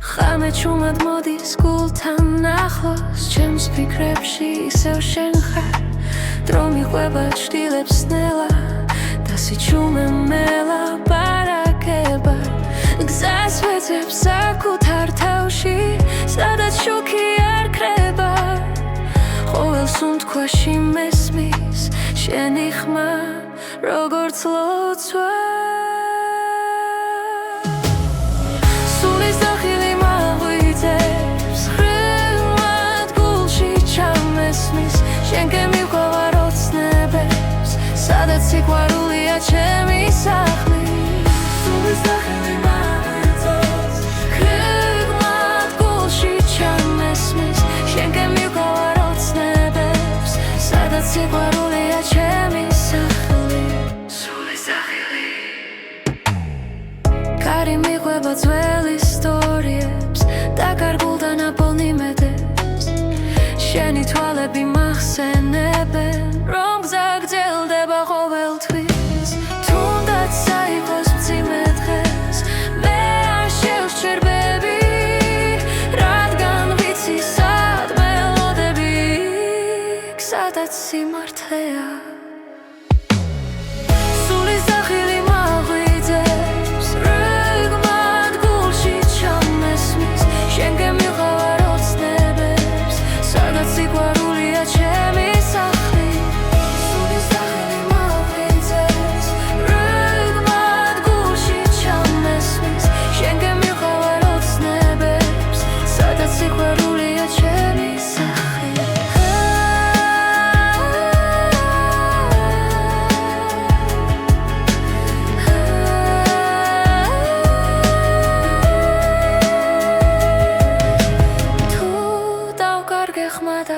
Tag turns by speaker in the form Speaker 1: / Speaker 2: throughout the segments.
Speaker 1: ხამე ჩუმად მოდის გულთან ახლოს ჩემს ფიქრებში ისევ შენ ხარ დრო მიყვება ჩtildeებს ნელა და სიჩუმე მელაპარაკება გზას ვეძებს საკუთარ თავში სადაც შუქი არ ქრება ყოველ სუნთქვაში მესმის შენი ხმა როგორც ლოცვა სულის დახილი მაღვიძებს ხრილად გულში ჩამესმის შენ გემიყვება ოცნებებს სადაც სიყვარულია ჩემი სახლი სულის დახილი მაღვიძებს ხრილად გულში ჩამესმის შენ გემიყვება ოცნებებს სადაც სიყვარულია ჩემი სახლი სულის დახილი კარი მიყვება ძველ ისტორიებს და გარგულდა ნაპოვნი მედებს შენი თვალები მახსენებენ რომ გზა გრძელდება ყოველთვის თუნდაც საიყოს მძიმე დღეს მე არ შევსჯერბები რადგან ვიცი სად მელოდები სადაც სიმართლეა სულის დახილი მაღვიძებს რიგმად გულში ჩამესმის შენ გემიყვება ოცნებებს სადაც სიყვარულია ჩემი სახლი სულის დახილი მაღვიძებს რიგმად გულში ჩამესმის შენ გემიყვება ოცნებებს სადაც სიყვარულია ჩემი სახლი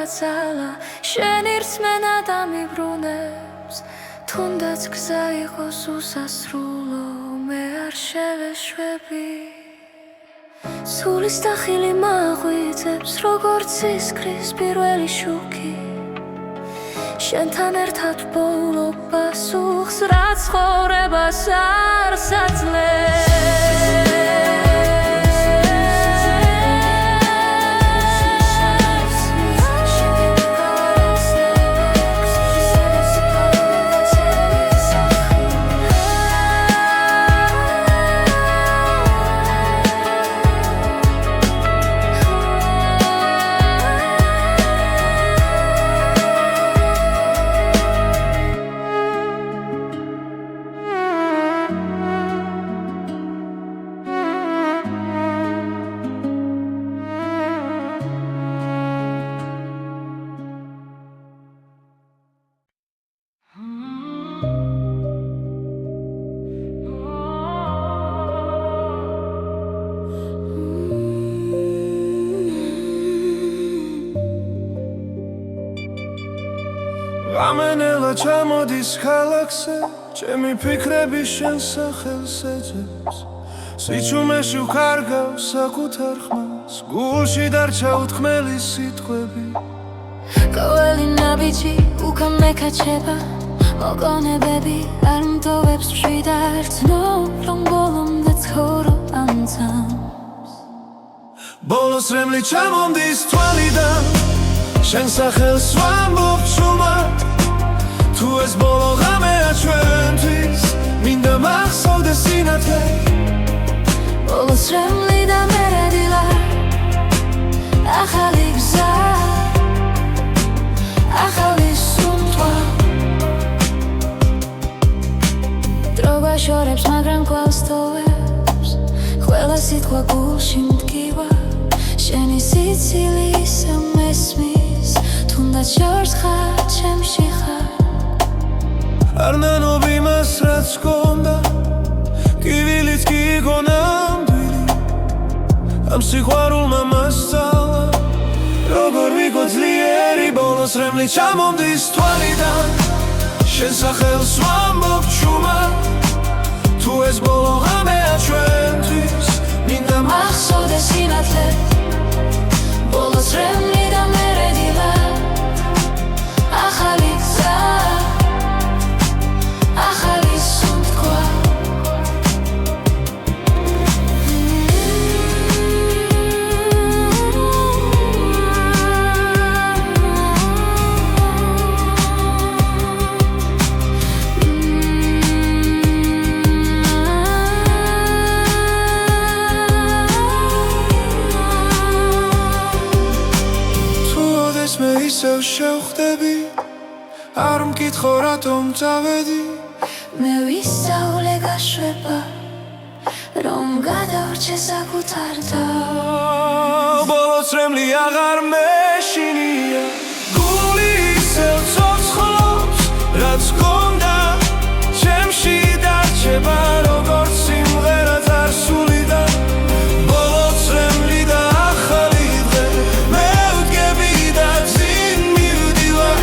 Speaker 1: Zala, შენ ირწმენა და მიბრუნებს თუნდაც გზა იყოს უსასრულო მე არ შევეშვები სულის დახილი მაღვიძებს როგორც ისკრის პირველი შუქი შენთან ერთად ბოლო პასუხს რაც ცხოვრებას არ საძლებს
Speaker 2: Ամենելը չամոդիս խալաքսե Չեմի պիքրեբի շեն սախել սեջեպս Սիչում է շուք արգավ սակուտ արխմաս Գուլշի դարչա ութխմելի սիտխվեբի
Speaker 1: Կովելի նաբիջի ու կամեկա չեպա Մոգոն է բեբի արմ տովեպս պշիդարց Նոպրոն բոլում դեց խորո անցամս
Speaker 2: Բոլոս ռեմլի չամոդիս թվալիդան Շեն սախել սվան բոպչումա Tu es bologa me achuentis Minda maxo de sinate
Speaker 1: Bolos remli da meredila Achali gza Achali suntwa Droga შორებს მაგრამ კვალს თოვებს ყველა სიტყვა გულში მდგივა შენი სიცილი ისევ მესმის თუნდაც შორს ხარ ჩემში ხარ
Speaker 2: Arnanobi masrats konda Kivilit ki gonam dvili Am sixvarulma masala Rogor migodzlieri Bolos remli chamondis tvalidan Shen sachel svan bokchuma Tu es bologa me achuentis Minda
Speaker 1: maxo de sinatle Bolos remli da meredila Achali gza Achali suntqva
Speaker 2: ისევ შევხვდები არ მკითხო რატომ წავედი
Speaker 1: მე ვისწავლე გაშვება რომ გადავრჩე საკუთარ თავს
Speaker 2: ბოლოს რემლი აღარ მეშინია გული ისევ ცოცხლობს რაც გონდა ჩემში დარჩება როგორც სიმღერა წარსული და ბოლოს რემლი და ახალი დღე მე ვდგები და წინ მივდივარ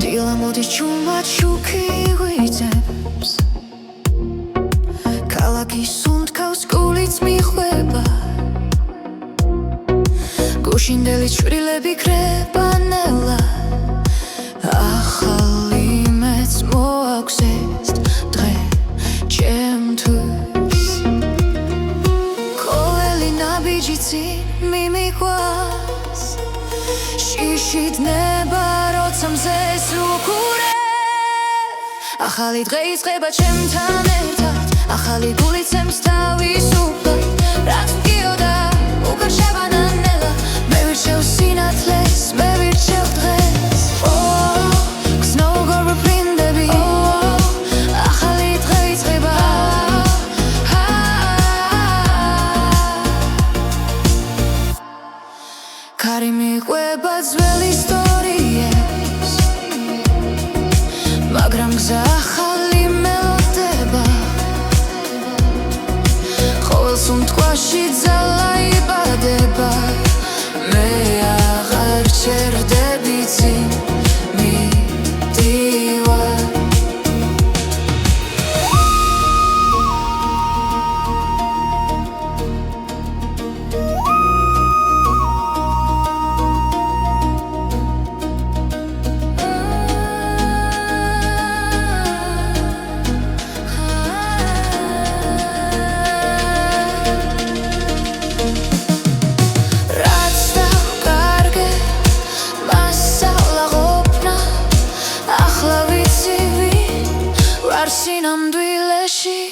Speaker 1: დილა მოდის ჩუმად შუქი ღვიძებს ქალაქის სუნთქავს გულიც მიხვება გუშინდელი ჩვრილები ქრება ნელა ახალი მეც მოაქვს ეს დღე ჩემთვის ყოველი ნაბიჯი წინ მიმიყვას შიშით ნება როცა მზეს ვუქურე ახალი დღე იწყება ჩემთან ერთად ახალი გული ცემს თავისუფლად რაც მგიოდა უკან შევანანელა მე ვირჩევ სინათლეს მე ვირჩევ დღეს გზნოუგორ ვფრინდები ახალი დღე იწყება ქარი მიყვება ძველი ისტორიებს მაგრამ გზა ახალი მელოდება ყოველ სუნთქვაში ძალა იბადება მე აღარ ჩერდები წინ მივდივარ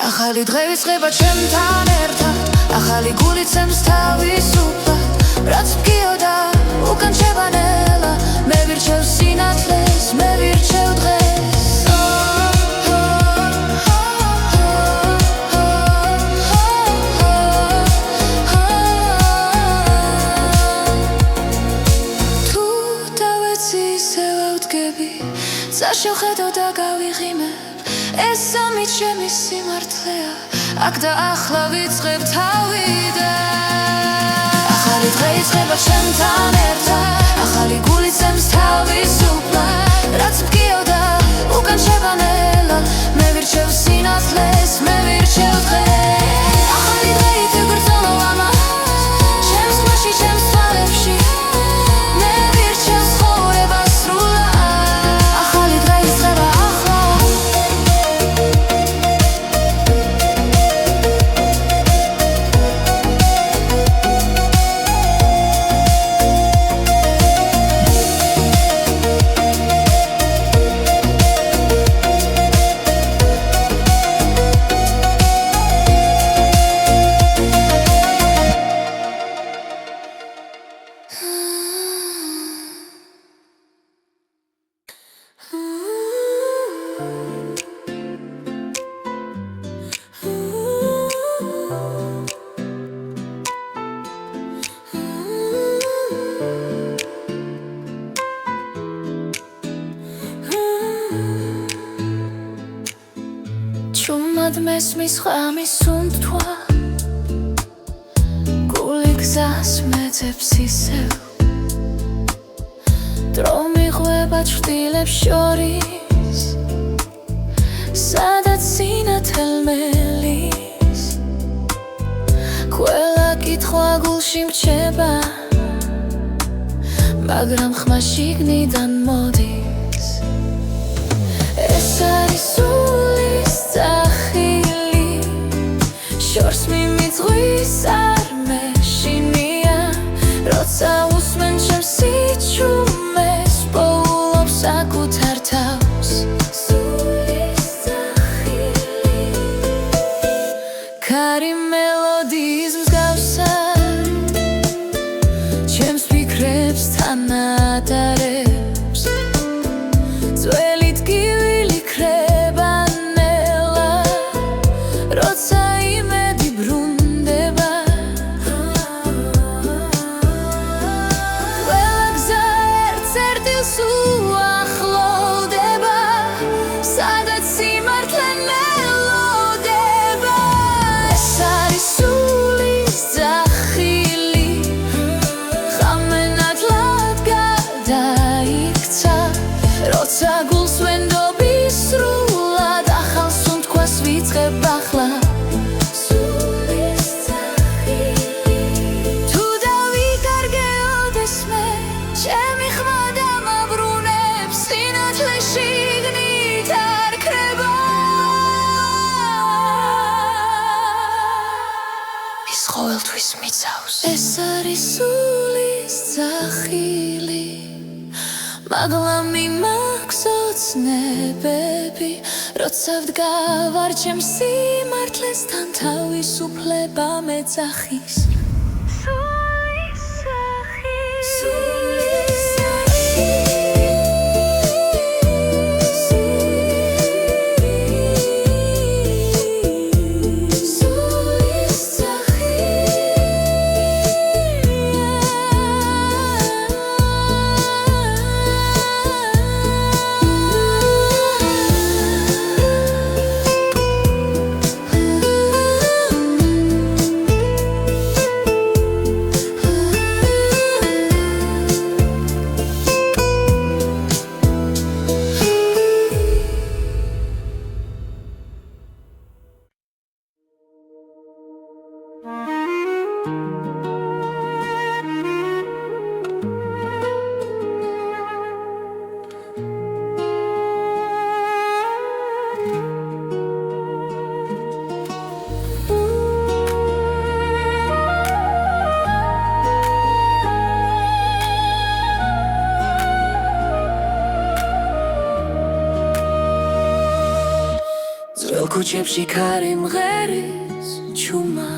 Speaker 1: ახალი დღე იწყება ჩემთან ერთად ახალი გული ცემს თავისუფლად რაც მგიოდა უკან შევანელა მე ვირჩევ სინათლეს მე ვირჩევ დღეს თუ დავეცი ისევ ავდგები წაშევხედო და გავიღიმებ ეს სამი ჩემი სიმართლეა აქ და ახლა ვიწყებ თავიდან ახალი დღე იწყება ჩემთან ერთად ახალი გული ცემს თავისუფლად რაც მგიოდა უკან შევანელა მე ვირჩევ სინათლეს მე ვირჩევ დღეს ახალი დღე ითგრძელო ამას ჩემს მაში ჩემს თვალებში მე ვირჩევ ცხოვრებას სრულად ახალი დღე იწყება ახლა ბრმად მესმის ხამის უნდთვა გული გზას მეძებს ისევ დრო მიღვება ჩრდილებს შორის სადაც სინათელ მელის ყველა კითხვა გულში მრჩება მაგრამ ხმა შიგნიდან მოდის ეს არის სულის ძახილი შორს მიმიძღვის არ მეშინია როცა უსმენ ჩემს სიჩუმეს პოულობს საკუთარ თავს სულის ძახილი ქარი მელოდიის მსგავსა ჩემს ფიქრებს თანადარებს ძველი ტკივილი ქრება ნელა როცა იმედი ბრუნდება ყველა გზა ერთ-ერთილს უახლოვდება სადაც სიმართლე მელოდება ეს არის სულის ძახილი ხამენათლად გადაიქცა როცა გულს ვენდობის სრულად ახალ სუნთქვას ვიწყებ ახლა სულის ძახილი თუ დავიკარგეოდეს მე ჩემი ხმა დამაბრუნებს სინათლე შიგნით არ ქრება ის ყოველთვის მიცავს ეს არის სულის ძახილი მაღლა მიმაქვს ოცნებები როცა ვდგავარ ჩემს სიმართლესთან თავისუფლება მეძახის სულის ძახილი სულის ძველ ქუჩებში ქარი მღერის ჩუმა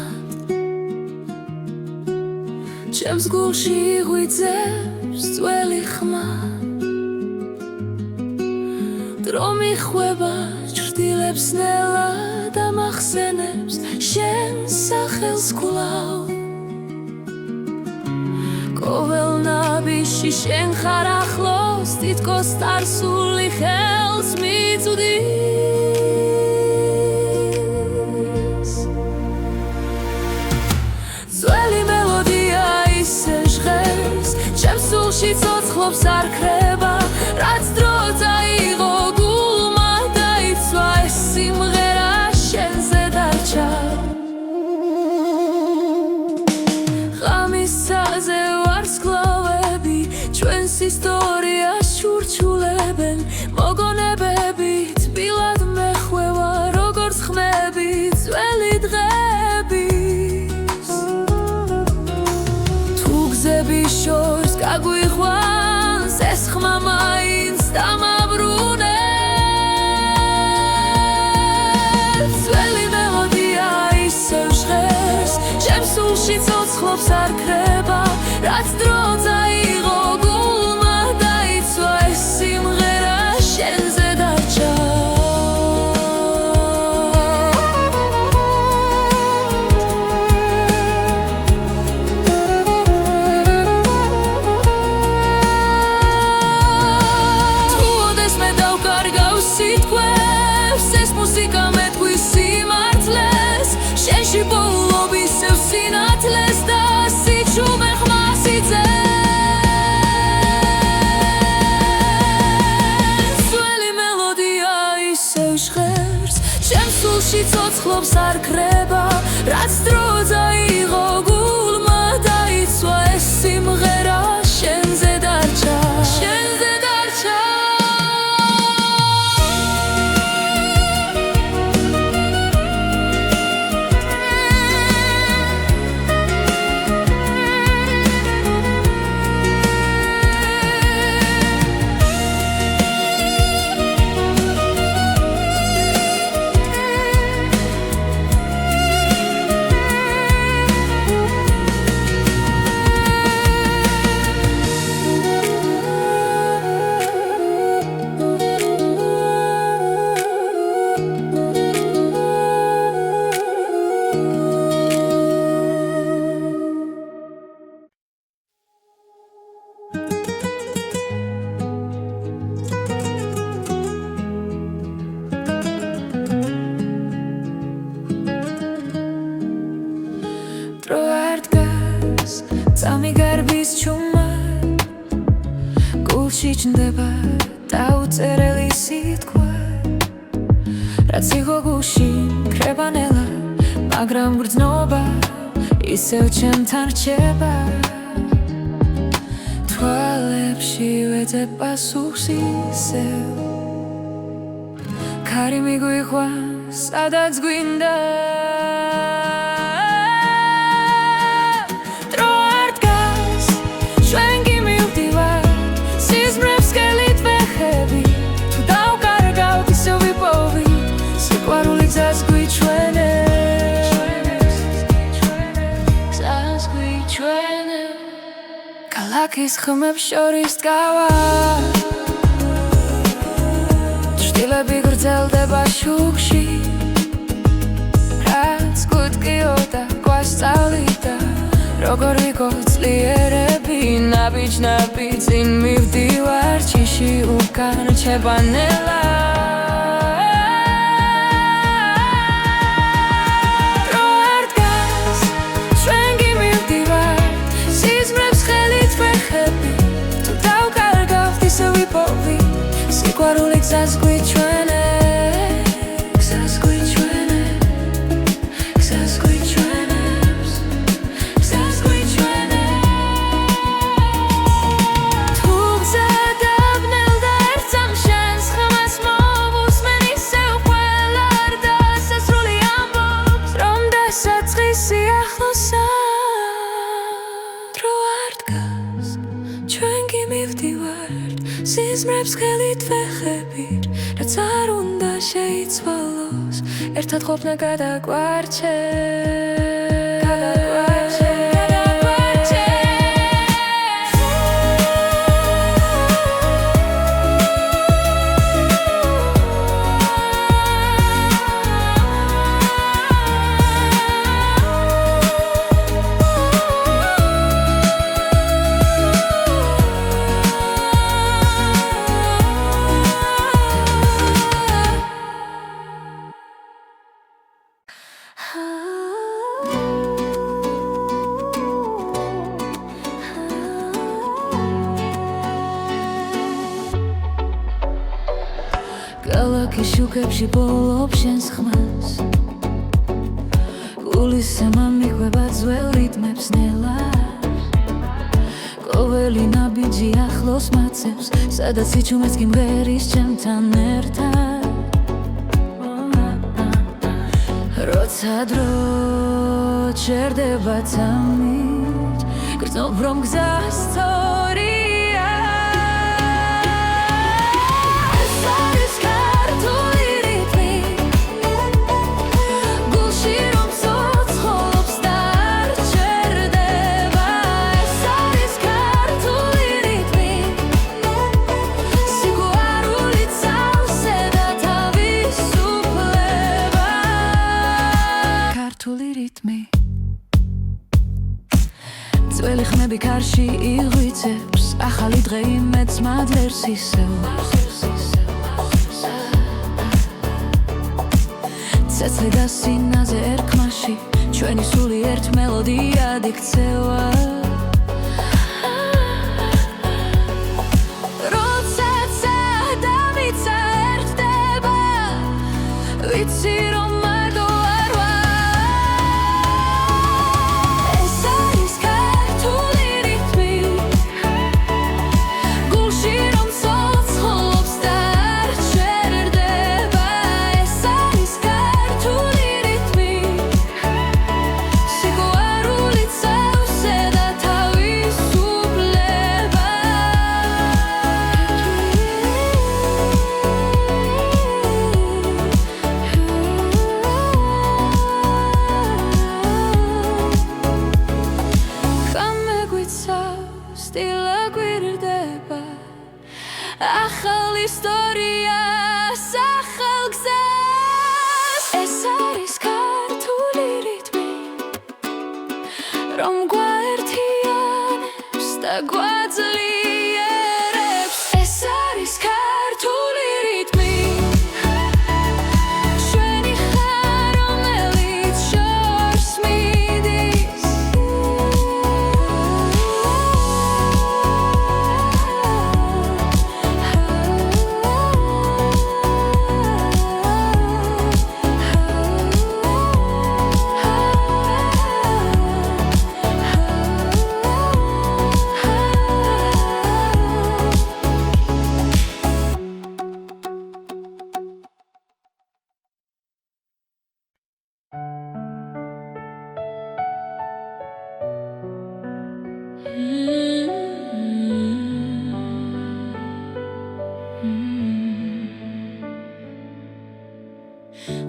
Speaker 1: ჩემს გულში იღვიძებს ძველი ხმა დრო მიხვება ჩრდილებს ნელა და მახსენებს შენ სახელს კვლავ ყოველ ნაბიჯში შენ ხარ ახლოს თითქოს წარსული ხელს მიწვდის ძველი მელოდია ისე ჟღერს ჩემს სულში ცოცხლობს არ ქრება რაც დრო წაიღო გულმა დაიცვა ეს სიმღერა შენზე დარჩა ღამისაზე ვარსკვლავები ჩვენს ისტორიას შურჩულებენ მოგონებები თბილად მეხვევა როგორც ხმები ძველი დღების თუ გზების შორს გაგვიხვანს ეს ხმა მაინც დამაბრუნებს ძველი მელოდია ისევ ჟღერს ჩემს სულში ცოცხლობს არ ქრება რაც დრო წაიღო გულმა დაიცვა ეს სიმღერა შენზე დარჩა თუ ოდეს მე დავკარგავ სიტყვებს ეს მუსიკა მეთქვის გულში ცოცხლობს არ ქრება რაც დრო დაიღო გულმა დაიცვა ეს სიმღერა შენზე დარჩა შენზე დარჩა დრო არ დგას წამი გარბის ჩუმა გულში ჩნდება დაუწერელი სიტყვა რაც იყო გულში ქრება ნელა მაგრამ გრძნობა ისევ ჩემთან რჩება თვალებში ვეძებ პასუხს ისევ ქარი მიგვიყვანს სადაც გვინდა ქალაქის ხმებს შორის დგავა ჭრილები გრძელდება შუქში რაც გუტკიოდა გვასწავლიდა როგორ ვიყო ძლიერები ნაბიჯ-ნაბიჯ წინ მივდივარ ჯიში უკან რჩება ნელა სიყვარული გზას გვიჩვენებს თუ გზა დაბნელდა ერთ სამშენს ხმას მოვუსმენ ისევ ყველა არ დასასრული ამბობს რომ დასაწყისი ახლოსა დრო არ დგას ჩვენ კი მივდივართ სიზმრებს ხელით ვეხებით რაც არ უნდა შეიცვალოს ერთად ყოფნა გადაგვარჩევს ქალაქის შუქებში ბოლობს შენს ხმას გულისემა მიყვება ძველ რიტმებს ნელა ყოველი ნაბიჯი ახლოს მაცევს სადაც იჩუმეს გიმღერის ჩემთან ერთად როცა დრო ჩერდება თამით გრძნობ რომ გზა სწორია ეს არის ქართული რიტმი გულში რომ ცოცხლობს და არ ჩერდება ეს არის ქართული რიტმი სიყვარული წავსე და თავისუფლება ქართული რიტმი ძველი ხმები ქარში იღვიწებს ახალი დღე იმედს მადლერს ისევ ცეცხლი და სინაზე ერქმაში ჩვენი სული ერთ მელოდიად იქცევა როდესაც ადამიცა ერთხდება ვიცი რომ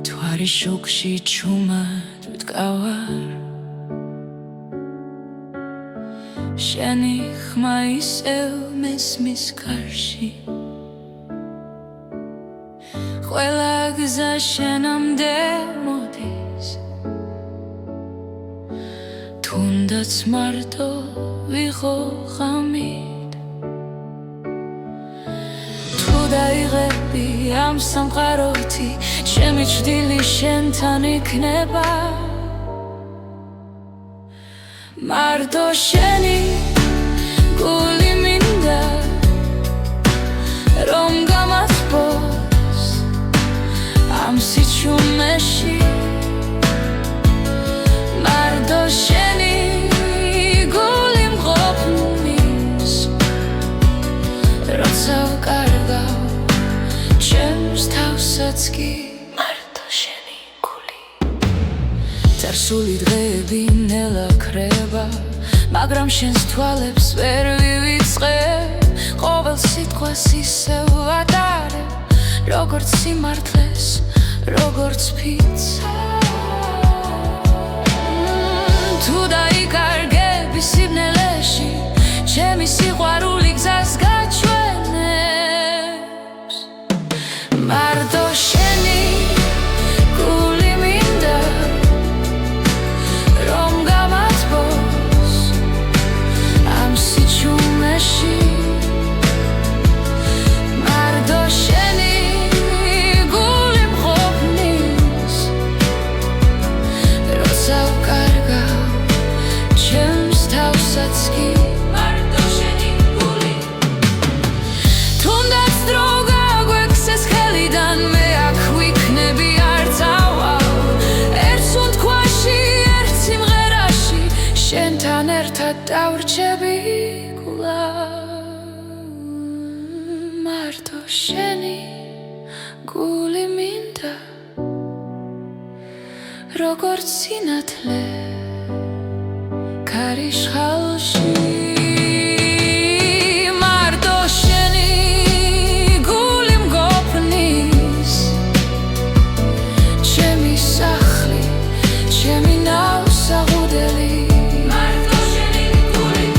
Speaker 1: თუ არის შუქში ჩუმად ვდგავარ შენი ხმა ისევ მესმის გარში ყველა გზა შენამდე მოდის თუნდაც მარტო ვიყო ღამით თუ დაიღები ამ სამყაროთი ჩემი ჭრილი შენთან იქნება მარტო შენი გული მინდა რომ გამასპოს ამ სიჩუმეში მარტო შენი გული მყოფნის როცა ვკარგავ ჩემს თავსაც კი მარტო შენი გული წარსული დღეები ნელა ქრება მაგრამ შენს თვალებს ვერ ვივიწყებ ყოველ სიტყვას ისევ ვატარებ როგორც სიმართლეს როგორც ფიცა თუ დაიკარგები სიბნელეში ჩემი სიყვარული გზას გაჩვენებს მარტო შენი გული მინდა რომ გამათბოს ამ სიჩუმეში მარტო შენი გული მყოფნის როცა ვკარგავ ჩემს თავსაც კი მარტო შენი გული თუნდაც დრო გაგვექცეს ხელიდან მე აქ ვიქნები არ წავალ ერთ სუნთქვაში ერთ სიმღერაში შენთან ერთად დავრჩები მარტო შენი გული მინდა როგორც სინათლე ქარიშხალში მარტო შენი გული მგოფნის ჩემი სახლი ჩემი ნავსაღუდელი მარტო შენი გული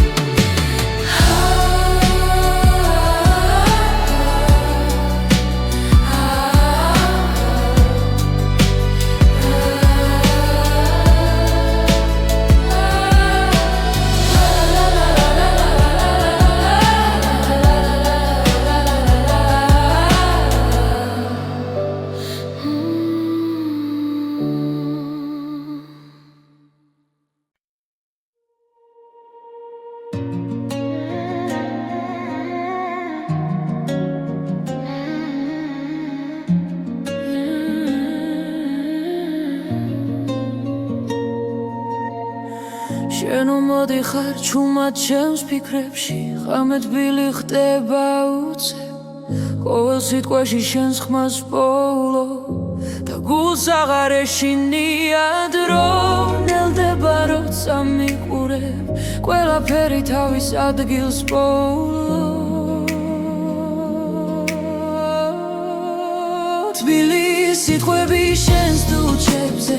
Speaker 1: შენ მომდიხარ ჩუმად ჩემს ფიქრებში ღამე თბილი ხდება უცებ ყოველ სიტყვაში შენს ხმას პოულო და გულს აღარ ეშინია დრო ნელდება როცა მიყურებ ყველაფერი თავის ადგილს პოულო თბილი სიტყვები შენს დუჩებზე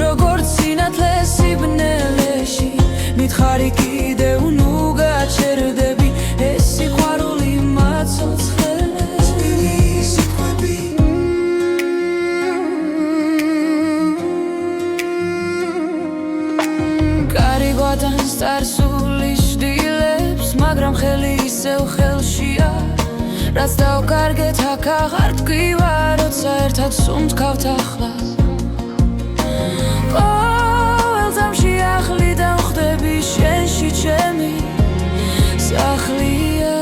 Speaker 1: როგორც სინათლე სიბნელეში მითხარი კიდევ ნუ გაჩერდები ეს სიყვარული მაცოცხლეს თბილი სიტყვები კარი გვატანს წარსული შდილებს მაგრამ ხელი ისევ ხელშია რაც დავკარგეთ აქ აღარ ტკივა როცა ერთად სუნთქავთ ახლა ყოველ ძამში ახლი დავხდები შენში ჩემი სახლია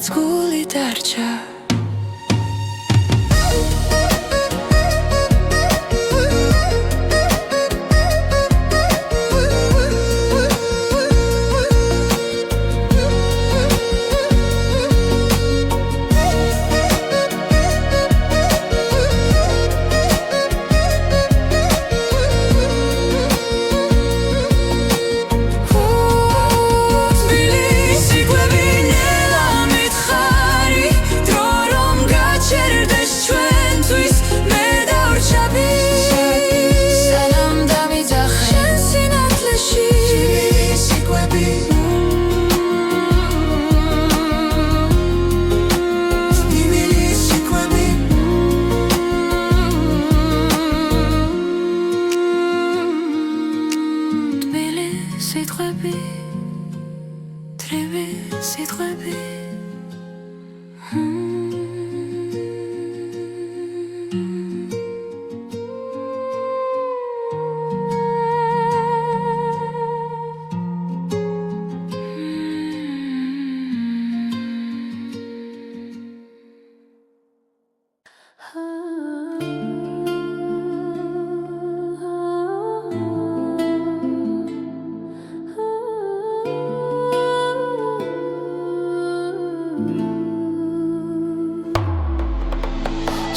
Speaker 1: სადაც გული დარჩა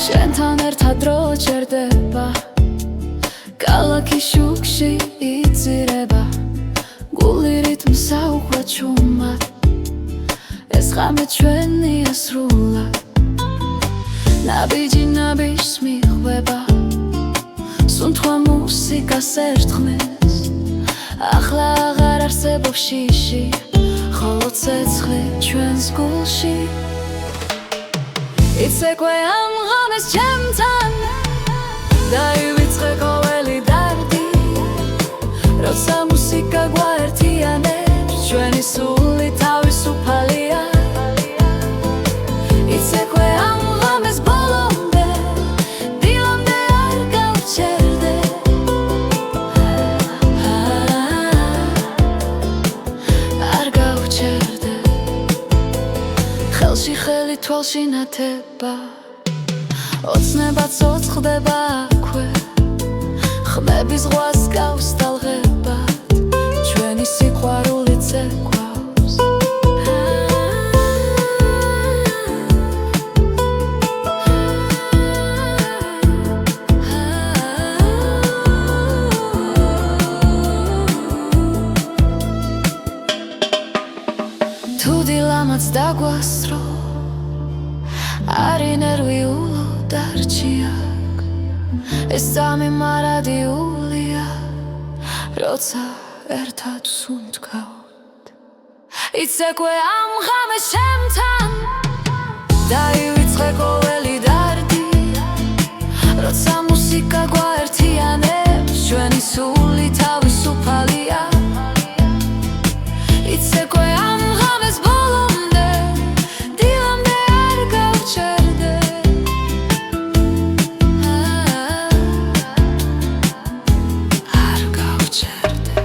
Speaker 1: შენთან ერთად დრო ჩერდება ქალაქის შუქში იძირება გული რიტმს აუხვა ჩუმად ეს ღამე ჩვენია სრულად ნაბიჯი ნაბიჯს მიხვდება სუნთქვა მუსიკას ერთხმეს ახლა აღარ არსებობს შიში ხოლო ცეცხლი ჩვენს გულში იცეკვე ამ ღამეს ჩემთან დაივიწყე ყოველი დარდი როცა მუსიკა გვაერთიანებს ჩვენი სული თავისუფალია იცეკვე ამ ღამეს ბოლომდე დილამდე არ გავჩერდე არ გავჩერდე ხელში ხელი თვალში ნათება ოცნება ცოცხლდება აქვე ხმების ზღვას გავს ტალღებად ჩვენი სიყვარული ცეკვავს თუ დილამაც დაგვასრო არი ნერვიულო დარჩიაკ ეს ძამი მარადიულია როცა ერთად სუნთქავთ იცეკვე ამ ღამეს ჩემთან დაივიწყე ყოველი დარდი როცა მუსიკა გვაერთიანებს ჩვენი სული თავისუფალია იცეკვე ამ ღამეს ბოლომდე დილამდე არ გავჩერდე არ გავჩერდე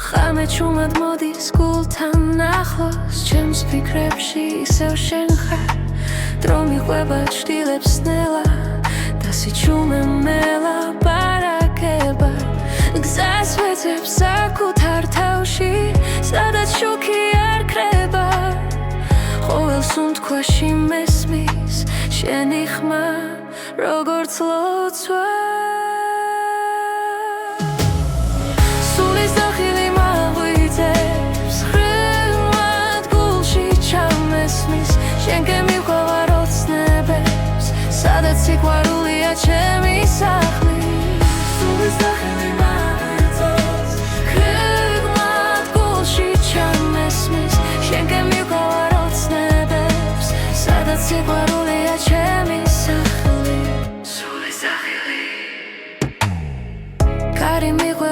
Speaker 1: ხამე ჩუმად მოდის გულთან ახლოს ჩემს ფიქრებში ისევ შენ ხარ დრო მიყვება ჩtildeებს ნელა და სიჩუმე მელაპარაკება გზას ვეძებ საკუთარ თავში სადაც შუქი არ ქრება ყოველ სუნთქვაში მესმის შენი ხმა როგორც ლოცვა სულის დახილი მაღვიძებს ხრილ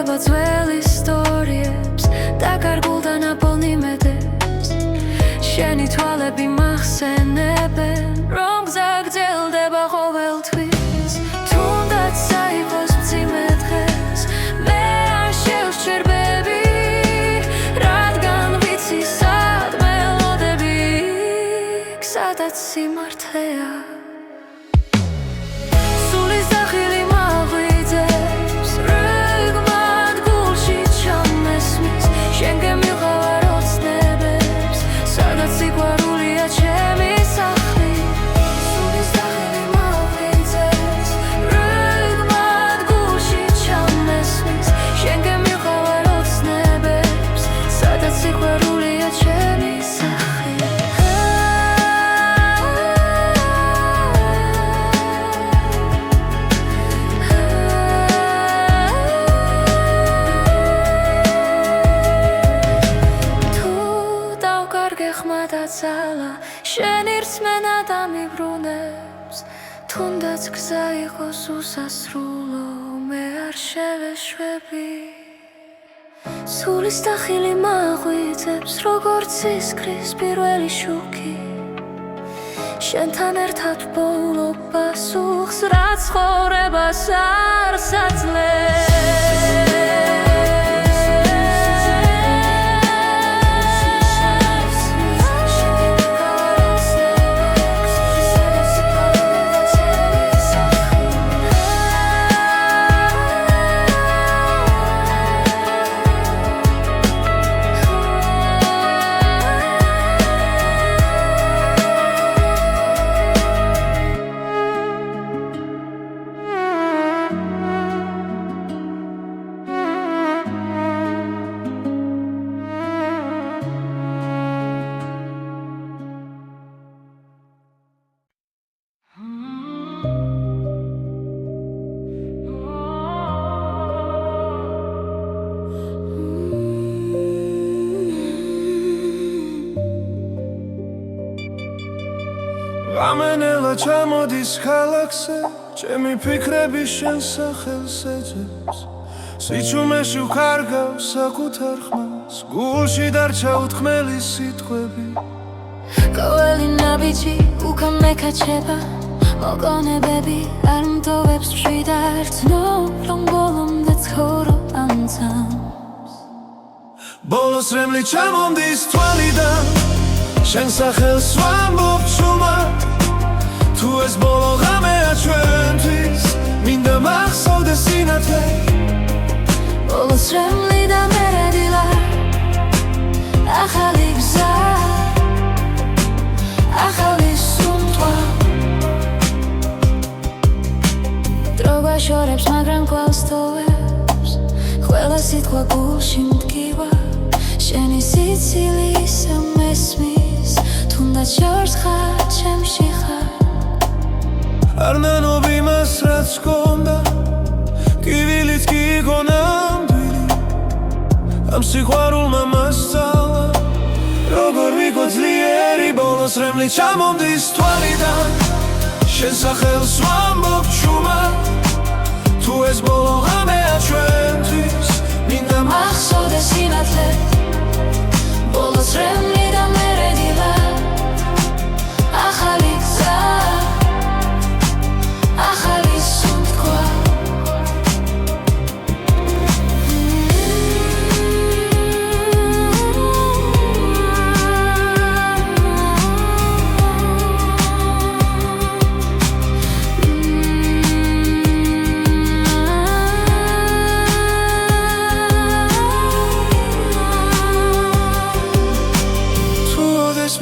Speaker 1: ყვება ძველ ისტორიებს და კარგულ და ნაპოვნი მედებს შენი თვალები მახსენებენ რომ გზა გრძელდება ყოველთვის თუნდაც საიღოს მძიმე დღეს მე არ შევსჯერბები რადგან ვიცი სად მელოდები სადაც სიმართლეა სულის დახილი მაღვიძებს რიგმად გულში ჩამესმის შენ გემილყავარ ოცნებებს სადაც სიყვარულია ჩემი სახლი სულის დახილი მაღვიძებს რიგმად გულში ჩამესმის შენ გემილყავარ ოცნებებს სადაც სიყვარულია ჩემი სახლი შენ ირწმენა დამიბრუნებს თუნდაც გზა იყოს უსასრულო მე არ შევეშვები სულის დახილი მაღვიძებს როგორც ისკრის პირველი შუქი შენთან ერთად ბოლო პასუხს რაც ცხოვრებას არ საძლებს
Speaker 2: გამენელა ჩამოდის ქალაქზე ჩემი ფიქრები შენ სახელს ეძებს სიჩუმეში ვქარგავს საკუთარ ხმას გულში დარჩა უთქმელი სიტყვები
Speaker 1: ყოველი ნაბიჯი უკან მეკაჩება მოგონებები არ მტოვებს მშვიდად ცნობ რომ ბოლომდე ცხოვრო ამ ძამს
Speaker 2: ბოლოს რემლი ჩამომდის თვალიდან შენ სახელს ვამბობ ჩუმად თუ ეს ბოლო ღამეა ჩვენთვის მინდა მახსოვდეს სინათლე
Speaker 1: ბოლოს რემლი და მერე დილა ახალი გზა ახალი სუნთქვა დრო გვაშორებს მაგრამ კვლავ სტოვებს ყველა სიტყვა გულში მდგივა შენი სიცილი ისევ მესმის თუნდაც შორს ხარ ჩემში ხარ
Speaker 2: არ ნანობ იმას რაც გქონდა კივილიც კი იყო ნამდვილი ამ სიყვარულმა მასწავლა როგორ ვიყო ძლიერი ბოლოს რემლი ჩამომდის თვალიდან შენ სახელს ვამბობ ჩუმად თუ ეს ბოლო ღამეა ჩვენთვის მინდა
Speaker 1: მახსოვდეს სინათლე ბოლოს რემლი და მერე დილა ახალი გზა ახალი სუნთქვა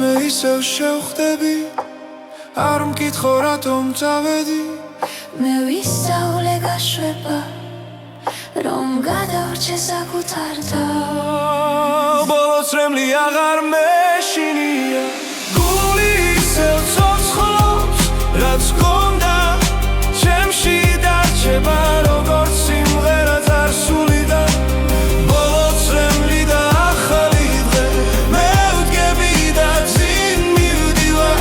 Speaker 2: მე ისევ შევხვდები არ მკითხო რატომ წავედი
Speaker 1: მე ვისწავლე გაშვება რომ გადავრჩე საკუთარ თავს
Speaker 2: ბოლოს რემლი აღარ მეშინია გული ისევ ცოცხლობს რაც გქონდა ჩემში დარჩება როგორც სიმღერა წარსულიდან ბოლოს რემლი და ახალი დღე მე ვდგები და წინ მივდივარ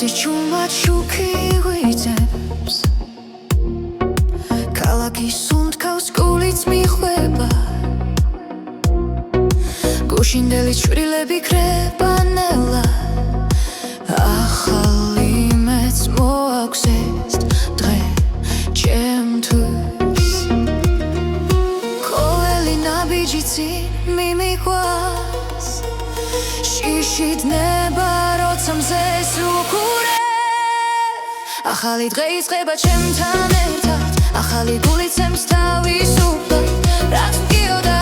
Speaker 1: მოდის ჩუმად შუქი ღვიძებს ქალაქის სუნთქავს გულიც მიხვება გუშინდელი ჩვრილები ქრება ნელა ახალი მეც მოაქვს ეს დღე ჩემთვის ყოველი ნაბიჯი წინ მიმიყვას შიშით ნება როცა მზეს უყურებ ახალი დღე იწყება ჩემთან ერთად ახალი გულით ცემს თავისუფლად რაც მგიოდა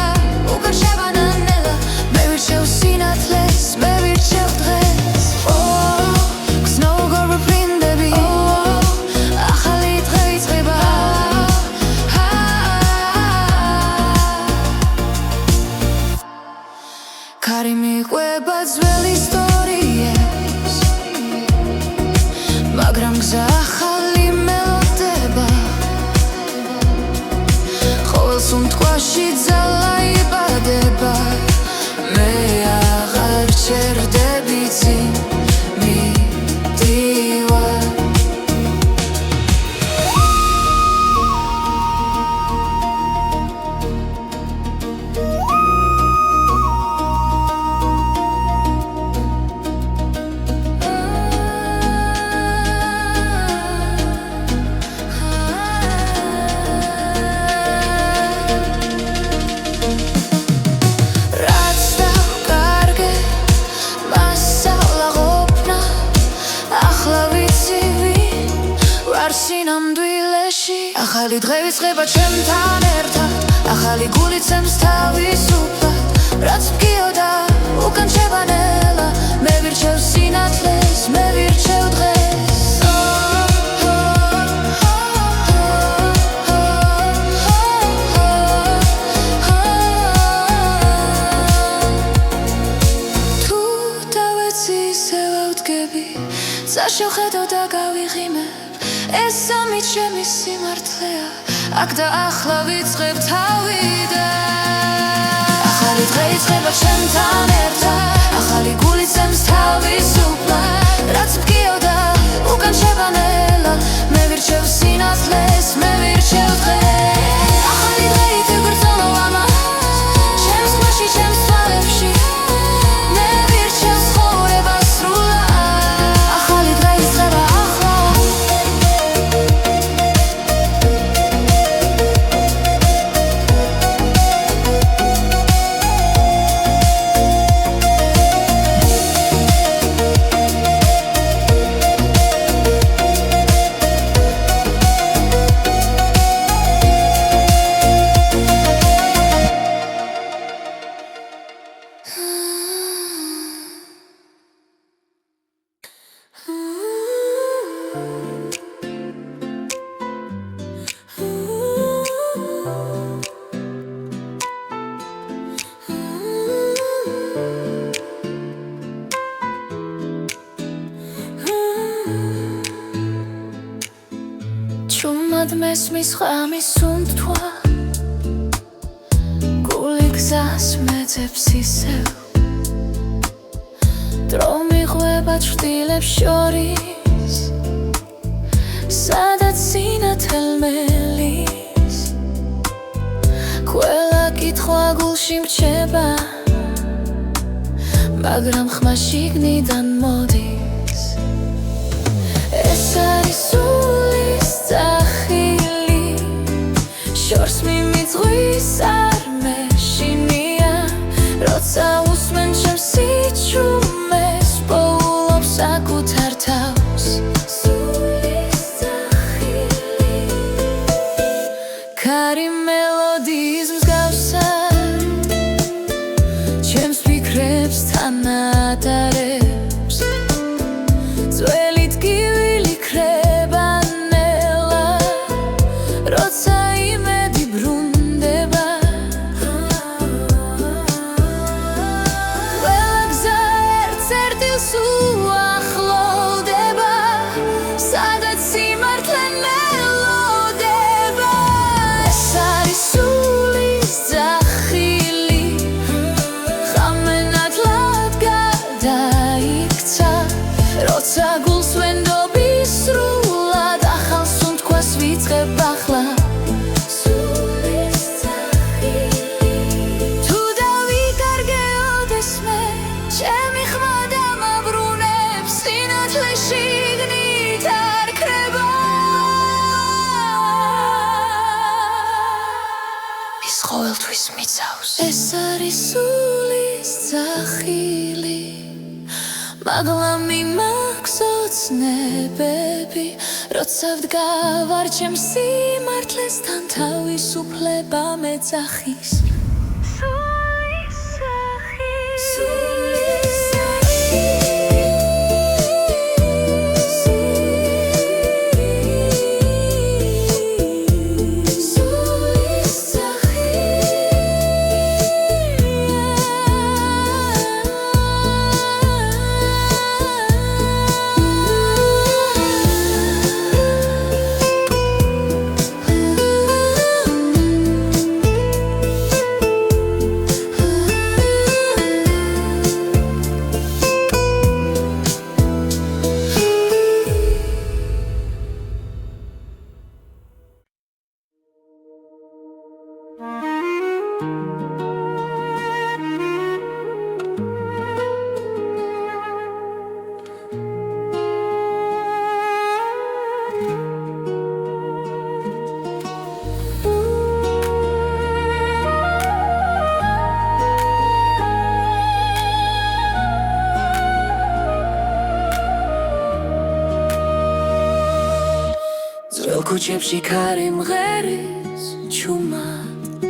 Speaker 1: უკან შევანანელა მე ვირჩევ სინათლეს მე ვირჩევ დღეს გზნოგორ ვფრინდები ახალი დღე იწყება ქარი მიყვება ძველ ისტორიებს მაგრამ გზა ახალი მელოდება ყოველ სუნთქვაში ძალა იბადება მე აღარ ჩერდები წინ მიდივარ ახალი დღე ვიწყება ჩემთან ერთად ახალი გულით ცემს თავისუფლად რაც მგიოდა უკან შევანელა მე ვირჩევ სინათლეს მე ვირჩევ დღეს თუ დავეცი ისე ვავდგები წაშევხედო და გავიღიმებ ეს სამი ჩემი სიმართლეა აქ და ახლა ვიწყებ თავიდან ახალი დღე იწყება ჩემთან ერთად ახალი გულით ცემს თავისუფლად რაც მგიოდა უკან შევანელა მე ვირჩევ სინათლეს მე ვირჩევ დღეს ახალი დღე ითეგვირწოლო ამას ჩემს ხმაში ჩემს თვალებში მე ვირჩევ ცხოვრება სრულად ახალი დღე იწყება ჩუმად მესმის ღამის სუნთქვა გული გზას მეძებს ისევ დრო მიყვება ჩრდილებს შორის სადაც სინათლე მელის ყველა კითხვა გულში მრჩება მაგრამ ხმა შიგნიდან მოდის ეს არის სახილი შორს მიმიწვის არ მეშინია როცა უსმენ ჩემს სიჩუმეს პოულობს საკუთარ თავს სულის სახილი ქარი მელოდიის მსგავსად ჩემს ფიქრებს თანადარებს ძველი ტკივილი ქრება როცა იმედი ბრუნდება ყველა გზა ერთ-ერთილს უახლოვდება სადაც სიმართლე მელოდება ეს არის სულის ძახილი ხამენად ლად გადაიქცა როცა გულს ვენ სულის ძახილი მაღლა მიმაგზო ცნებები როცა ვდგავარ ჩემს სიმართლესთან თავისუფლება მეძახის ქუჩებში ქარი მღერის ჩუმად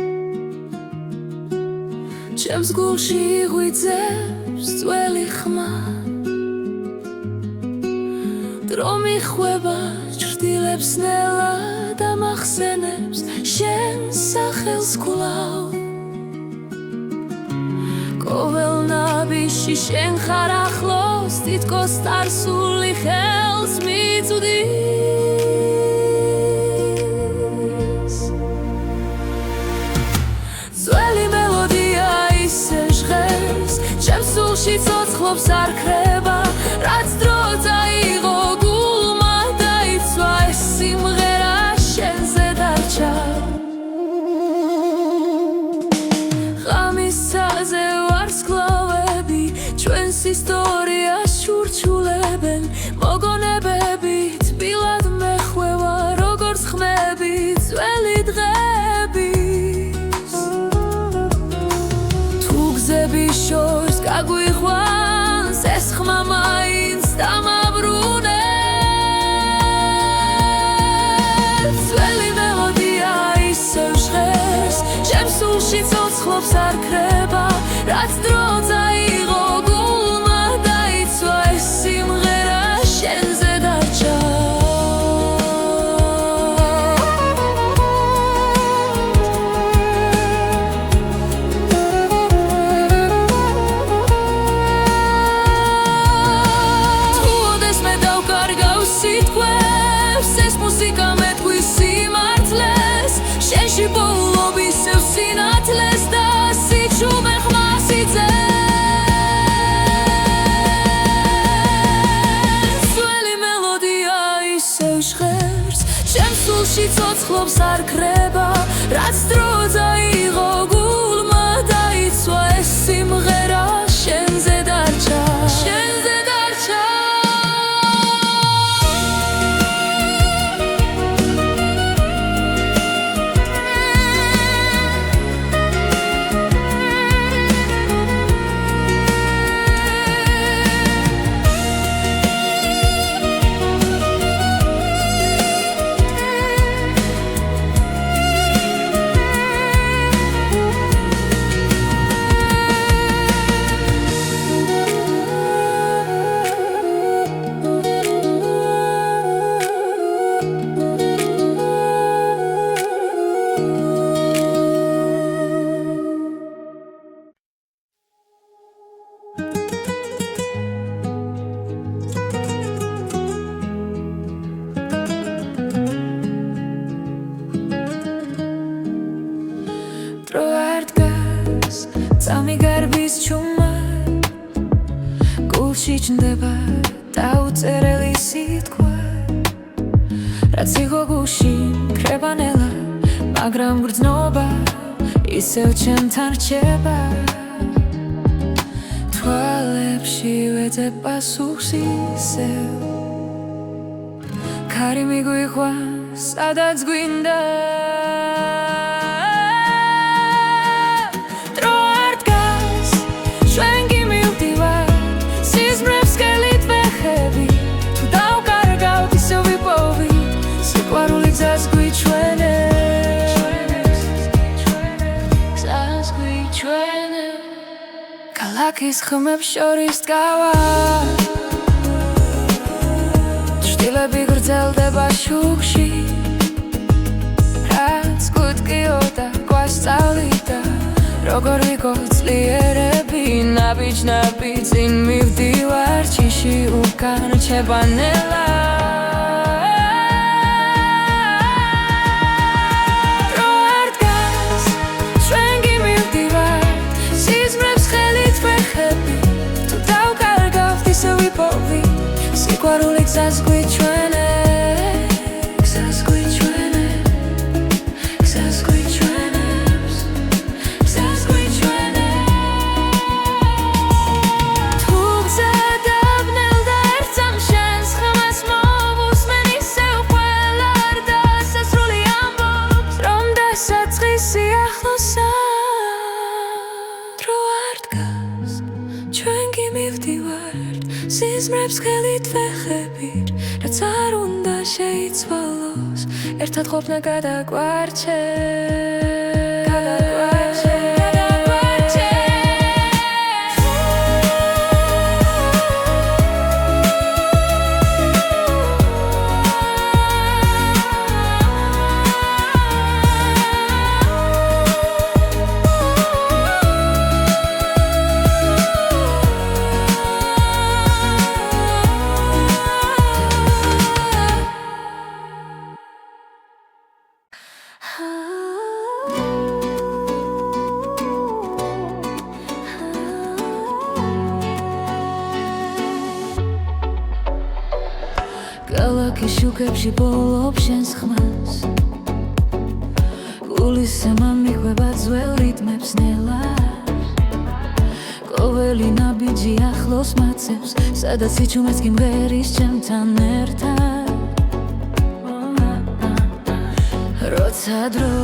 Speaker 1: ჩემს გულში იღვიძებს ძველი ხმა დრო მიხვება ჭრდილებს ნელა და მახსენებს შენ სახელს კვლავ ყოველ ნაბიჯში შენ ხარ ახლოს თითქოს წარსული ხელს მიწვდის სულში ცოცხლობს არ ქრება რაც დრო წაიღო გულმა დაიცვა ეს სიმღერა შენზე დარჩა ღამისაზე ვარსკვლავები ჩვენს ისტორიას შურჩულებენ მოგონებები თბილად მეხვევა როგორც ხმები ძველი დღების თუ გზები შორს გაგვიხვანს ეს ხმა მაინც დამაბრუნებს ძველი მელოდია ისევ ჟღერს ჩემს სულში ცოცხლობს არ ქრება რაც დრო წაიღო გულმა დაიცვა ეს სიმღერა შენზე დარჩა ეს მუსიკა მეტყვის სიმართლეს შენში ბოლობ ისევ სინათლეს და სიჩუმე ხმას იძენს ძველი მელოდია ისევ ჟღერს ჩემს სულში ცოცხლობს არ ქრება რაც დრო წაიღო გულმა დაიცვა ეს სიმღერა შენზე დარჩა შენზე დარჩა წამიგარბის ჩუმა გულში ჩნდება დაუწერელი სიტყვა რაც იყო გულში ქრება ნელა მაგრამ გრძნობა ისევ ჩემთან რჩება თვალებში ვეძებ პასუხს ისევ ქარი მიგვიყვანს სადაც გვინდა დრო არ დგას ქალაქის ხმებს შორის დგავა ჭრილები გრძელდება შუქში რაც გუტკიოდა გვასწავლიდა როგორ ვიქორწლიერები ნაბიჯ წინ მივდივარ ჩიში უკან რჩებანელა სიყვარული გზას გვიჩვენებს თუ გზა დაბნელ და ერთსამ შენს ხმას მოვუსმენ ისევ ყველა არ დასასრული ამბობს რომ დასაწყისი ახლოსაა დრო არ დგას ჩვენ კი მივდივართ სიზმრებს ხელით ვეხებիր რაც არ უნდა შეიცვალოს ერთად ყოფნა გადაგვარჩევს ქალაქის შუქებში ბოლობ შენს ხმას გულისემა მიხვება ძველ რიტმებს ნელა ყოველი ნაბიჯი ახლოს მაცევს სადაც იჩუმეს კი მღერის ჩემთან ერთად როცა დრო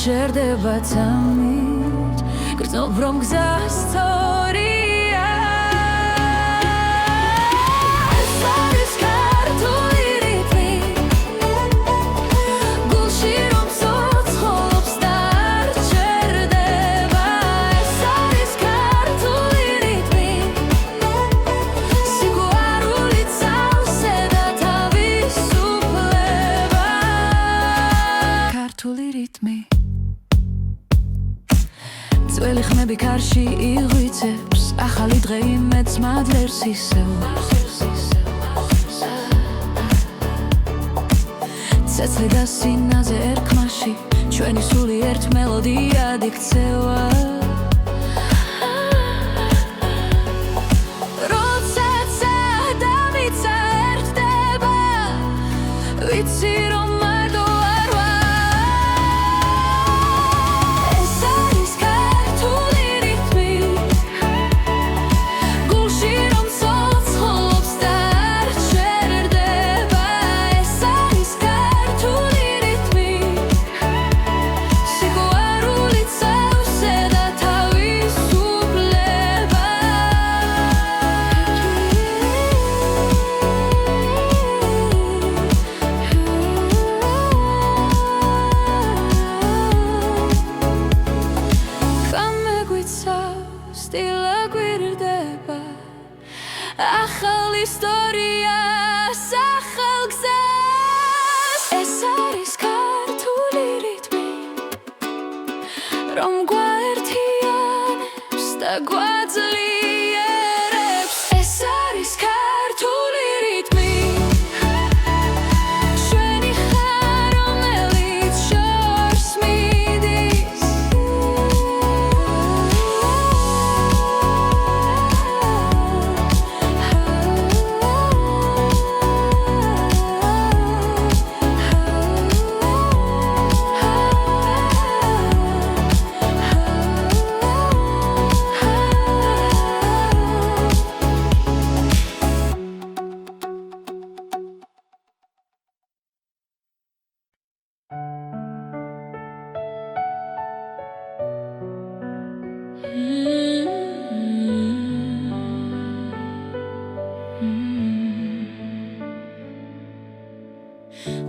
Speaker 1: ჩერდება თამით გრძნობ რომ გზა სწორია ძველი ხმები კარში იღვიწებს ახალი დღე იმედს მადლერს ისევ ცეცხლი და სინაზე ერქმაში ჩვენი სული ერთ მელოდიად იქცევა როდესაც ადამიცა ერთდება ვიცი რომ ახალ ისტორიას ახალ გზას ეს არის ქართული რიტმი რომ გვაერთიანებს და გვაძლიერებს ეს არის ქართული რიტმი ჩვენი ხარ რომელიც შორს მიდის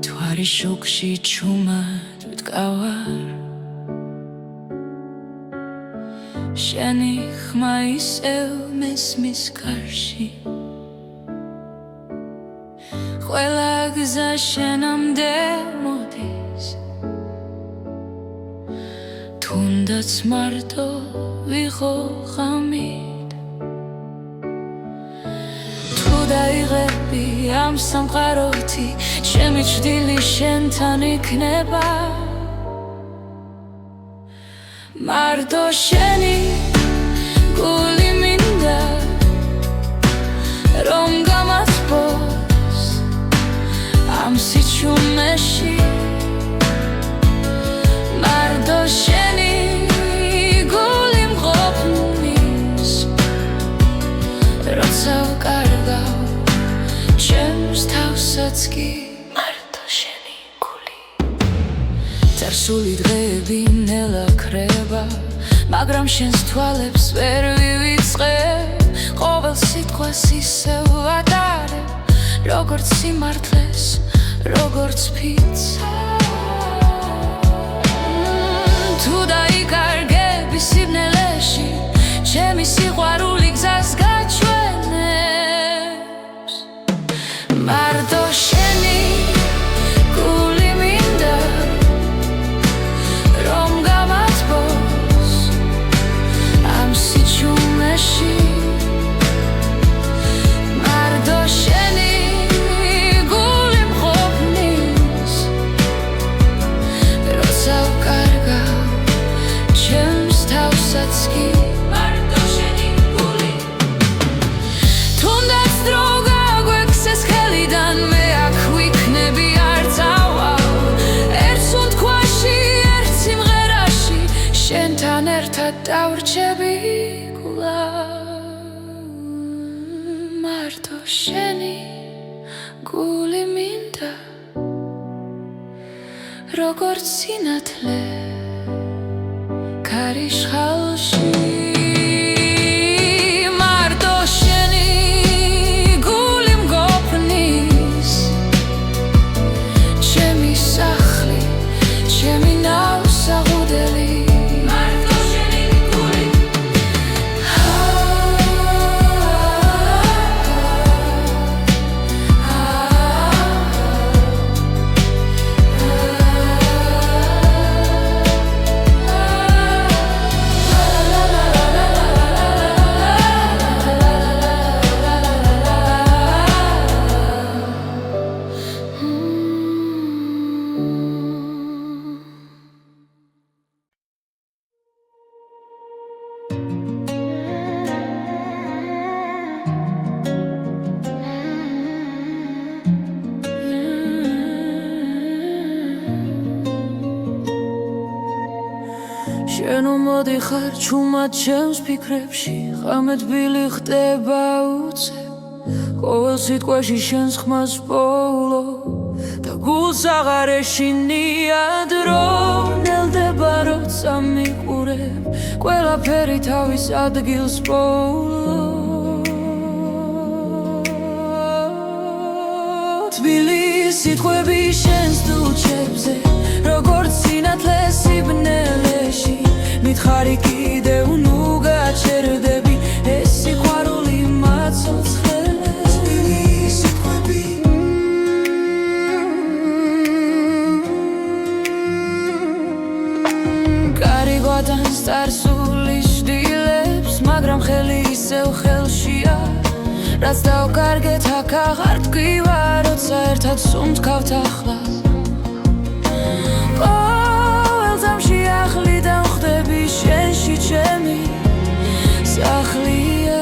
Speaker 1: თვარი შუქში ჩუმად ვდგავარ შენი ხმა ისევ მესმის გარში ყველა გზა შენამდე მოდის თუნდაც მარტო ვიყო ღამით თუ დაიღები ამ სამყაროთი ჩემი ჭრილი შენთან იქნება მარტო შენი გული მინდა რომ გამათბოს ამ სიჩუმეში მარტო შენი გული მყოფნის როცა ვკარგავ ჩემს თავსაც კი მარტო შენი გული წარსული დღეები ნელა ქრება მაგრამ შენს თვალებს ვერ ვივიწყებ ყოველ სიტყვას ისევ ვატარებ როგორც სიმართლეს როგორც ფიცა თუ დაიკარგები სიბნელეში ჩემი სიყვარული გზას გაჩვენებს მარტო შენი გული მინდა რომ გამათბოს ამ სიჩუმეში მარტო შენი გული მყოფნის როცა ვკარგავ ჩემს თავსაც კი მარტო შენი გული თუნდაც დრო გაგვექცეს ხელიდან მე აქ ვიქნები არც ავალ ერთ სუნთქვაში ერთ სიმღერაში შენთან ერთად დავრჩები მარტო შენი გული მინდა როგორც სინათლე ქარიშხალში მარტო შენი გული მგოფნის ჩემი სახლი ჩემი ნავსაღუდელი მარტო შენი გული შენ მომდიხარ ჩუმად ჩემს ფიქრებში ღამე თბილი ხდება უცებ ყოველ სიტყვაში შენს ხმას პოულო და გულს აღარ ეშინია დრო ნელდება როცა მიყურებ ყველაფერი თავის ადგილს პოულო თბილი სიტყვები შენს დუჩებზე როგორც სინათლე სიბნელეში მითხარი კიდევ ნუ გაჩერდები ეს სიყვარული მაცოცხლეს თბილი სიტყვები კარი გვატანს წარსული შდილებს მაგრამ ხელი ისევ ხელშია რაც დავკარგეთ აქ აღარ ტკივა როცა ერთად სუნთქავთ ახლა ყოველ ძამში ახლი დავხდები შენში ჩემი სახლია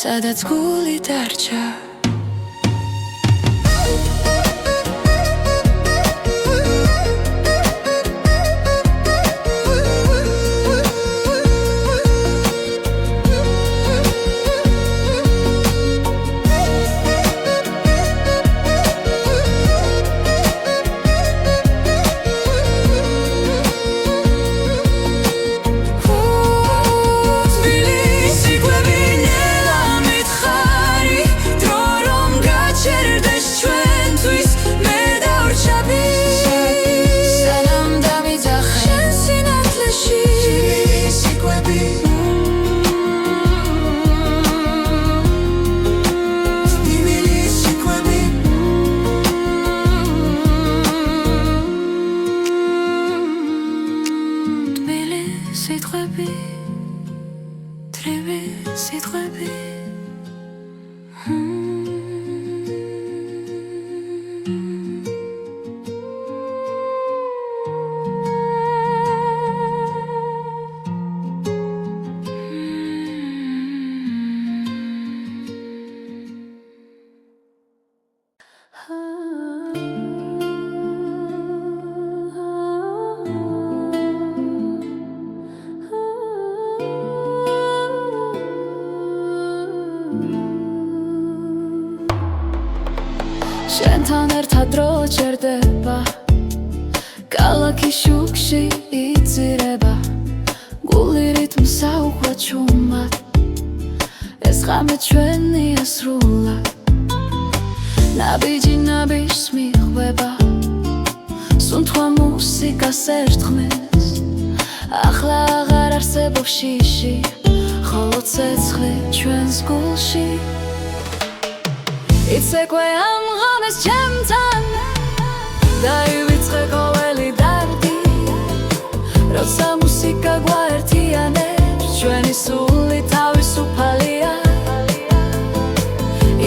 Speaker 1: სადაც გული დარჩა შენთან ერთად დრო ჩერდება ქალაქის შუქში იძირება გული რიტმს აუხვა ჩუმად ეს ღამე ჩვენია სრულად ნაბიჯი ნაბიჯს მიხვდება სუნთქვა მუსიკას ერთხმის ახლა აღარ არსებობს შიში ხოლო ცეცხლი ჩვენს გულში იცეკვე ამ ღამეს ჩემთან დაივიწყე ყოველი დარდი როცა მუსიკა გვაერთიანებს ჩვენი სული თავისუფალია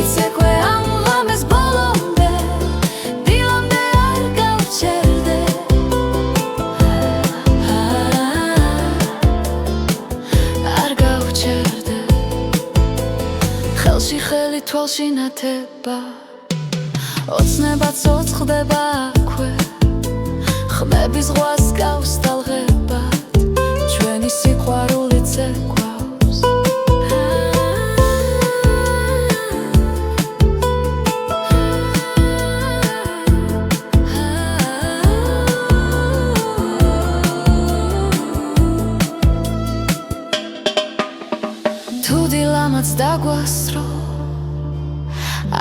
Speaker 1: იცეკვე ამ ღამეს ბოლომდე დილამდე არ გავჩერდე არ გავჩერდე ხელში ხელი თვალში ნათება ოცნება ცოცხლდება აქვე ხმების ზღვას გავს ტალღებად ჩვენი სიყვარული ცეკვავს თუ დილამაც დაგვასრო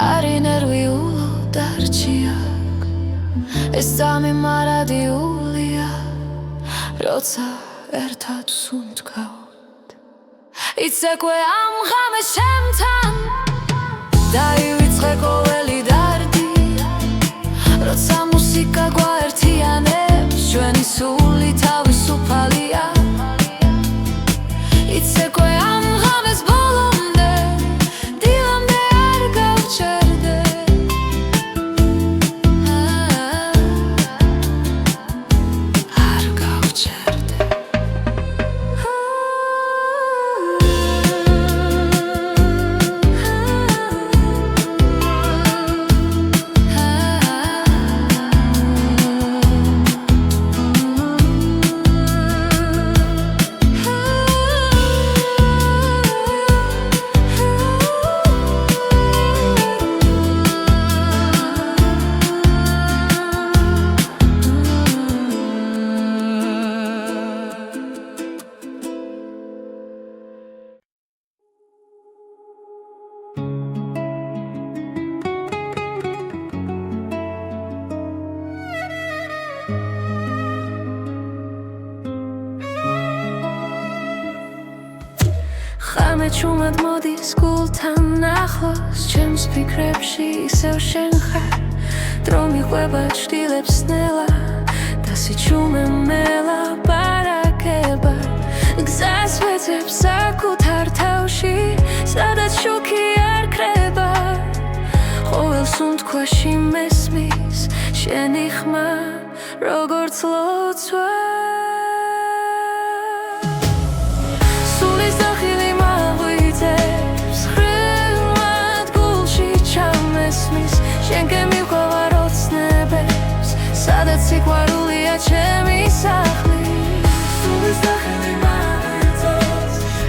Speaker 1: არი ნერვიულო დარჩიაკ ეს ძამი მარადიულია როცა ერთად სუნთქავთ იცეკვე ამ ღამეს ჩემთან დაივიწყე ყოველი დარდი როცა მუსიკა გვაერთიანებს ჩვენი სული თავისუფალია იცეკვე ამ ღამეს ბოლომდე დილამდე არ გავჩერდე არ გავჩერდე ხამე ჩუმად მოდის გულთან ახლოს ჩემს ფიქრებში ისევ შენ ხარ დრო მიყვება ჩtildeებს ნელა და სიჩუმე მელაპარაკება გზას ვეძებ საკუთარ თავში სადაც შუქი არ ქრება ყოველ სუნთქვაში მესმის შენი ხმა როგორც ლოცვა სულის დახილი მაღვიძებს შენ გემივყავარ ოცნებებს სადაც სიყვარულია ჩემი